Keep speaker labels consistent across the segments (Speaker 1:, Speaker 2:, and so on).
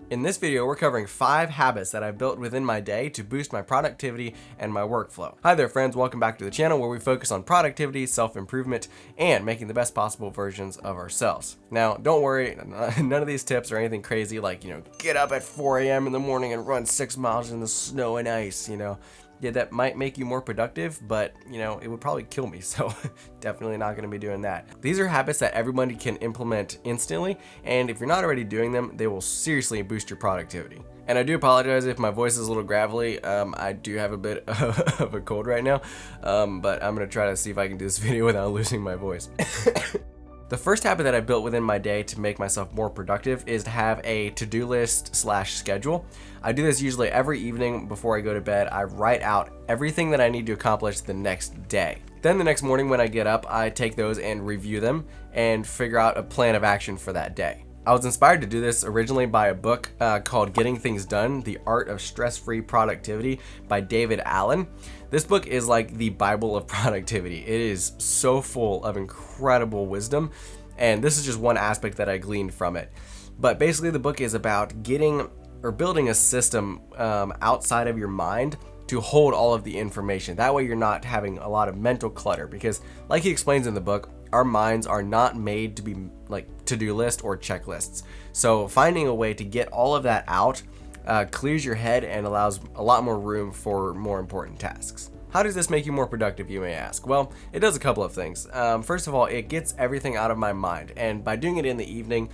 Speaker 1: In this video, we're covering 5 habits that I've built within my day to boost my productivity and my workflow. Hi there friends, welcome back to the channel where we focus on productivity, self-improvement, and making the best possible versions of ourselves. Now, don't worry, none of these tips are anything crazy like, get up at 4 a.m. in the morning and run 6 miles in the snow and ice, Yeah, that might make you more productive, but it would probably kill me, so definitely not going to be doing that. These are habits that everybody can implement instantly, and if you're not already doing them, they will seriously boost your productivity. And I do apologize if my voice is a little gravelly. I do have a bit of a cold right now, but I'm going to try to see if I can do this video without losing my voice. The first habit that I built within my day to make myself more productive is to have a to-do list / schedule. I do this usually every evening before I go to bed. I write out everything that I need to accomplish the next day. Then the next morning when I get up, I take those and review them and figure out a plan of action for that day. I was inspired to do this originally by a book called Getting Things Done, The Art of Stress-Free Productivity by David Allen. This book is like the Bible of productivity. It is so full of incredible wisdom, and this is just one aspect that I gleaned from it. But basically the book is about building a system outside of your mind to hold all of the information. That way you're not having a lot of mental clutter, because like he explains in the book, our minds are not made to be like to-do lists or checklists. So finding a way to get all of that out clears your head and allows a lot more room for more important tasks. How does this make you more productive, you may ask? Well, it does a couple of things. First of all, it gets everything out of my mind, and by doing it in the evening,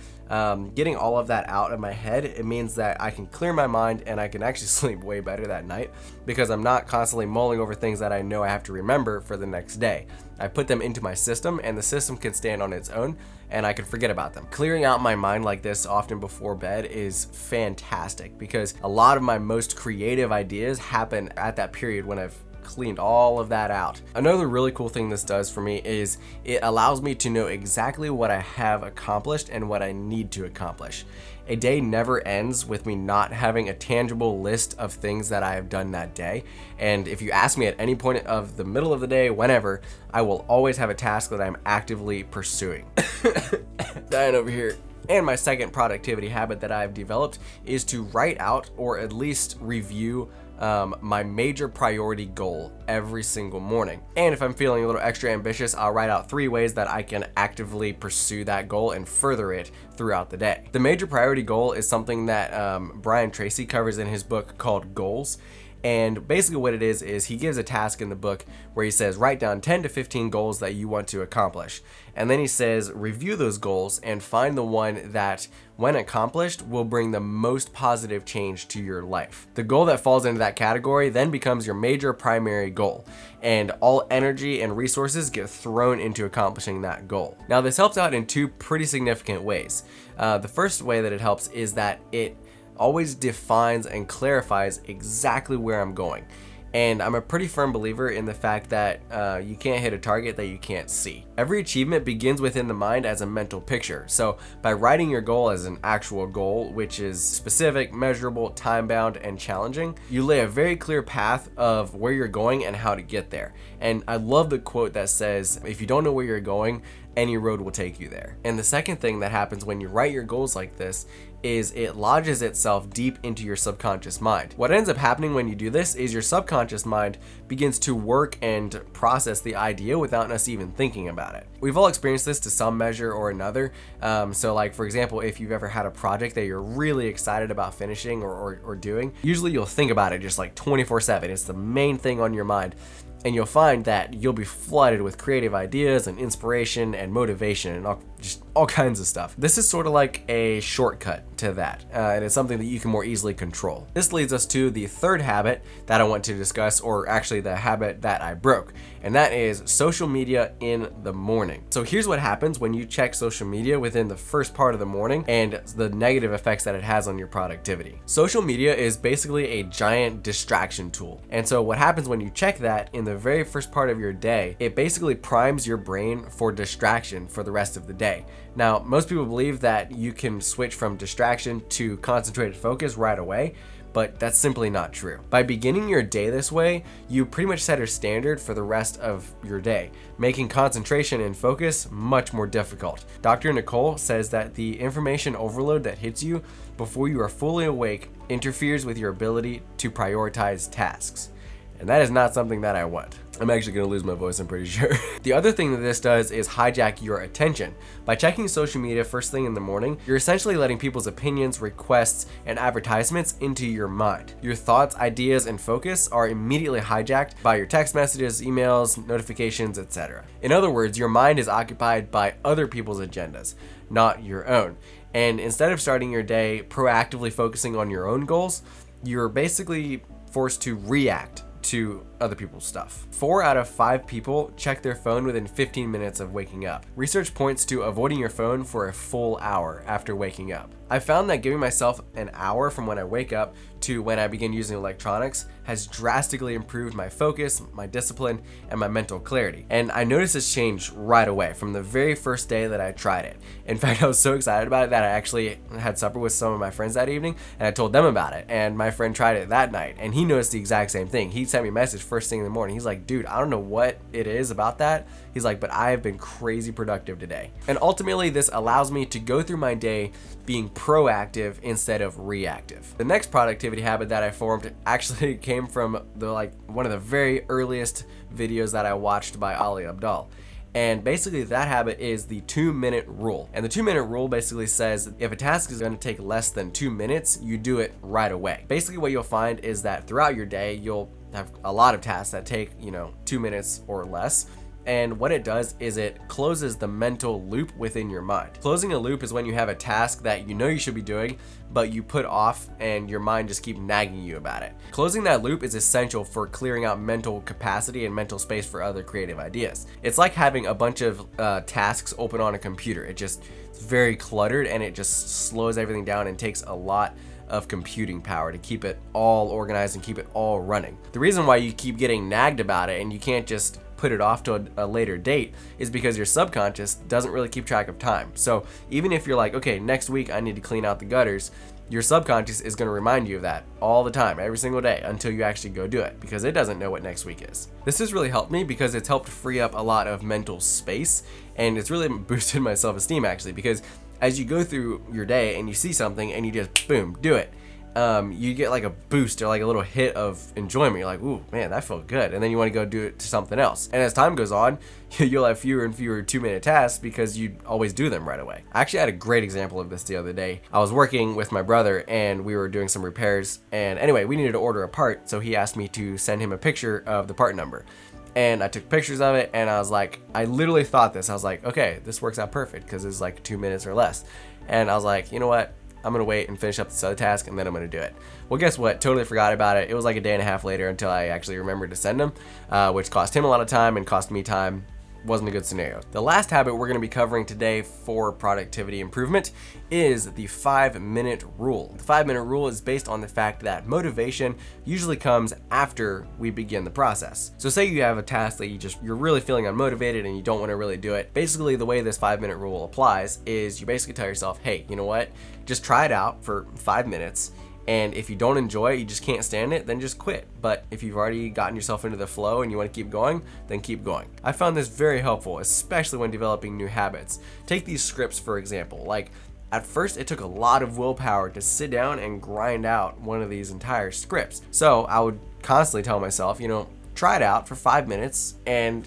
Speaker 1: getting all of that out of my head, it means that I can clear my mind and I can actually sleep way better that night because I'm not constantly mulling over things that I know I have to remember for the next day. I put them into my system and the system can stand on its own and I can forget about them. Clearing out my mind like this often before bed is fantastic because a lot of my most creative ideas happen at that period when I've cleaned all of that out. Another really cool thing this does for me is it allows me to know exactly what I have accomplished and what I need to accomplish. A day never ends with me not having a tangible list of things that I have done that day. And if you ask me at any point of the middle of the day, whenever, I will always have a task that I'm actively pursuing. Dying over here. And my second productivity habit that I've developed is to write out or at least review my major priority goal every single morning. And if I'm feeling a little extra ambitious, I'll write out 3 ways that I can actively pursue that goal and further it throughout the day. The major priority goal is something that Brian Tracy covers in his book called Goals. And basically what it is he gives a task in the book where he says, write down 10 to 15 goals that you want to accomplish. And then he says, review those goals and find the one that, when accomplished, will bring the most positive change to your life. The goal that falls into that category then becomes your major primary goal, and all energy and resources get thrown into accomplishing that goal. Now, this helps out in 2 pretty significant ways. The first way that it helps is that it always defines and clarifies exactly where I'm going. And I'm a pretty firm believer in the fact that you can't hit a target that you can't see. Every achievement begins within the mind as a mental picture. So by writing your goal as an actual goal, which is specific, measurable, time-bound, and challenging, you lay a very clear path of where you're going and how to get there. And I love the quote that says, if you don't know where you're going, any road will take you there. And the second thing that happens when you write your goals like this is it lodges itself deep into your subconscious mind. What ends up happening when you do this is your subconscious mind begins to work and process the idea without us even thinking about it. We've all experienced this to some measure or another. So like, for example, if you've ever had a project that you're really excited about finishing or doing, usually you'll think about it just like 24/7. It's the main thing on your mind. And you'll find that you'll be flooded with creative ideas and inspiration and motivation and all kinds of stuff. This is sort of like a shortcut to that, and it's something that you can more easily control. This leads us to the third habit that I want to discuss, or actually the habit that I broke, and that is social media in the morning. So here's what happens when you check social media within the first part of the morning and the negative effects that it has on your productivity. Social media is basically a giant distraction tool, and so what happens when you check that in the the very first part of your day, it basically primes your brain for distraction for the rest of the day. Now, most people believe that you can switch from distraction to concentrated focus right away, but that's simply not true. By beginning your day this way, you pretty much set a standard for the rest of your day, making concentration and focus much more difficult. Dr. Nicole says that the information overload that hits you before you are fully awake interferes with your ability to prioritize tasks. And that is not something that I want. I'm actually gonna lose my voice, I'm pretty sure. The other thing that this does is hijack your attention. By checking social media first thing in the morning, you're essentially letting people's opinions, requests, and advertisements into your mind. Your thoughts, ideas, and focus are immediately hijacked by your text messages, emails, notifications, etc. In other words, your mind is occupied by other people's agendas, not your own. And instead of starting your day proactively focusing on your own goals, you're basically forced to react to other people's stuff. 4 out of 5 people check their phone within 15 minutes of waking up. Research points to avoiding your phone for a full hour after waking up. I found that giving myself an hour from when I wake up to when I begin using electronics has drastically improved my focus, my discipline, and my mental clarity. And I noticed this change right away from the very first day that I tried it. In fact, I was so excited about it that I actually had supper with some of my friends that evening, and I told them about it. And my friend tried it that night, and he noticed the exact same thing. He sent me a message first thing in the morning. He's like, dude, I don't know what it is about that. He's like, but I have been crazy productive today. And ultimately, this allows me to go through my day being proactive instead of reactive. The next productivity habit that I formed actually came from one of the very earliest videos that I watched by Ali Abdaal. And basically that habit is the 2-minute rule. And the 2-minute rule basically says if a task is going to take less than 2 minutes, you do it right away. Basically what you'll find is that throughout your day, you'll have a lot of tasks that take, 2 minutes or less. And what it does is it closes the mental loop within your mind. Closing a loop is when you have a task that you know you should be doing, but you put off and your mind just keeps nagging you about it. Closing that loop is essential for clearing out mental capacity and mental space for other creative ideas. It's like having a bunch of tasks open on a computer. It's very cluttered and it just slows everything down and takes a lot of computing power to keep it all organized and keep it all running. The reason why you keep getting nagged about it and you can't just put it off to a later date is because your subconscious doesn't really keep track of time. So even if you're like, okay, next week I need to clean out the gutters, your subconscious is going to remind you of that all the time, every single day, until you actually go do it, because it doesn't know what next week is. This has really helped me because it's helped free up a lot of mental space, and it's really boosted my self-esteem actually, because as you go through your day and you see something and you just boom, do it, you get like a boost or like a little hit of enjoyment. You're like, ooh, man, that felt good. And then you want to go do it to something else. And as time goes on, you'll have fewer and fewer 2-minute tasks because you always do them right away. I actually had a great example of this the other day. I was working with my brother and we were doing some repairs. And anyway, we needed to order a part. So he asked me to send him a picture of the part number. And I took pictures of it and I was like, I literally thought this. I was like, okay, this works out perfect because it's like 2 minutes or less. And I was like, you know what? I'm gonna wait and finish up this other task and then I'm gonna do it. Well, guess what? Totally forgot about it. It was like a day and a half later until I actually remembered to send him, which cost him a lot of time and cost me time. Wasn't a good scenario. The last habit we're going to be covering today for productivity improvement is the 5-minute rule. The 5-minute rule is based on the fact that motivation usually comes after we begin the process. So say you have a task that you're really feeling unmotivated and you don't want to really do it. Basically, the way this 5-minute rule applies is you basically tell yourself, hey, you know what? Just try it out for 5 minutes. And if you don't enjoy it, you just can't stand it, then just quit. But if you've already gotten yourself into the flow and you want to keep going, then keep going. I found this very helpful, especially when developing new habits. Take these scripts, for example. Like, at first, it took a lot of willpower to sit down and grind out one of these entire scripts. So I would constantly tell myself, try it out for 5 minutes. And,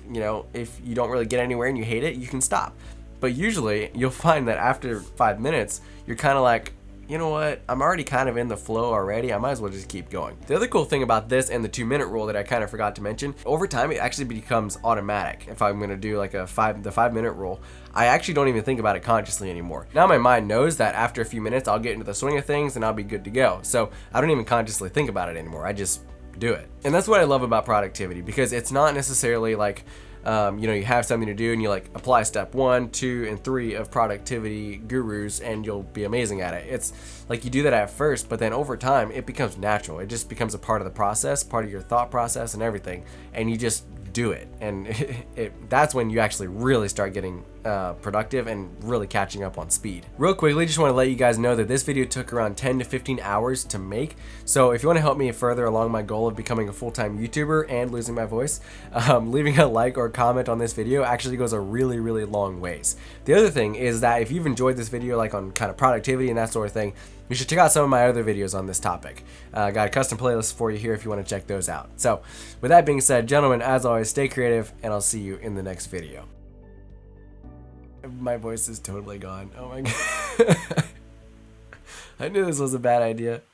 Speaker 1: if you don't really get anywhere and you hate it, you can stop. But usually, you'll find that after 5 minutes, you're kind of like, you know what, I'm already kind of in the flow already, I might as well just keep going. The other cool thing about this and the 2-minute rule that I kind of forgot to mention, over time it actually becomes automatic. If I'm gonna do like the 5-minute rule, I actually don't even think about it consciously anymore. Now my mind knows that after a few minutes I'll get into the swing of things and I'll be good to go. So I don't even consciously think about it anymore, I just do it. And that's what I love about productivity, because it's not necessarily like you have something to do and you like apply step 1, 2, and 3 of productivity gurus and you'll be amazing at it. It's like you do that at first, but then over time it becomes natural. It just becomes a part of the process, part of your thought process and everything, and you just do it. And that's when you actually really start getting productive and really catching up on speed. Real quickly, just want to let you guys know that this video took around 10 to 15 hours to make. So if you want to help me further along my goal of becoming a full-time YouTuber and losing my voice, leaving a like or comment on this video actually goes a really, really long ways. The other thing is that if you've enjoyed this video, like on kind of productivity and that sort of thing, you should check out some of my other videos on this topic. Got a custom playlist for you here if you want to check those out. So with that being said, gentlemen, as always, stay creative, and I'll see you in the next video. My voice is totally gone. Oh my god. I knew this was a bad idea.